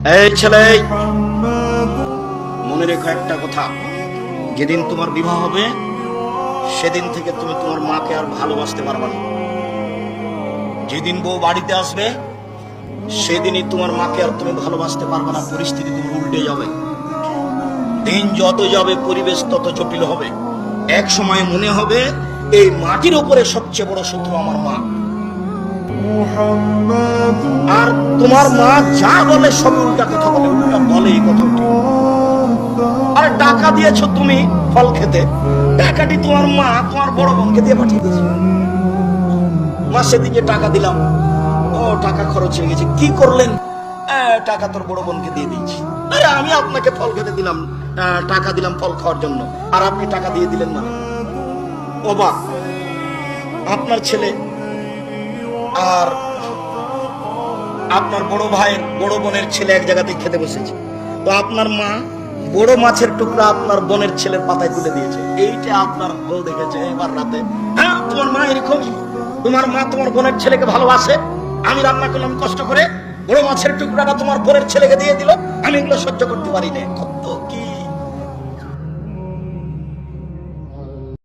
এই ছেলে, মনে রেখো একটা কথা, যেদিন তোমার বিবাহ হবে সেদিন থেকে তুমি তোমার মাকে আর ভালোবাসতে পারবে না। যেদিন বউ বাড়িতে আসবে সেদিনই তোমার মাকে আর তুমি ভালোবাসতে পারবে না। পরিস্থিতি তোমার উল্টে যাবে। দিন যত যাবে পরিবেশ তত জটিল হবে। এক সময় মনে হবে এই মাটির উপরে সবচেয়ে বড় শত্রু আমার মা। আর তোমার মা যা বলে সব উল্টা কথা বলে, উল্টা বলে এই কথাটি। আর টাকা দিয়েছো তুমি ফল খেতে, টাকাটি তোমার মা তোমার বড় বোনকে দিয়ে পাঠিয়ে দিয়েছে। মা সেদিকে টাকা দিলাম, ও টাকা খরচ হয়ে গেছে, কি করলেন? টাকা তোর বড় বোনকে দিয়ে দিয়েছি। আরে আমি আপনাকে ফল খেতে দিলাম, টাকা দিলাম ফল খাওয়ার জন্য, আর আপনি টাকা দিয়ে দিলেন মানে? অবাক। আপনার ছেলে আর আপনার বড় ভাইয়ের বড় বোনের ছেলে এক জায়গাতে খেতে বসেছে, তো আপনার মা বড় মাছের টুকরা আপনার বোনের ছেলের পাতায় তুলে দিয়েছে। এইটা আপনার বউ দেখেছে এবার রাতে। হ্যাঁ, তোমার মা এরকমই। তোমার মা তোমার বোনের ছেলেকে ভালোবাসে। আমি রান্না করলাম কষ্ট করে, বড় মাছের টুকরাটা তোমার বোনের ছেলেকে দিয়ে দিল। আমি এগুলো সহ্য করতে পারি না।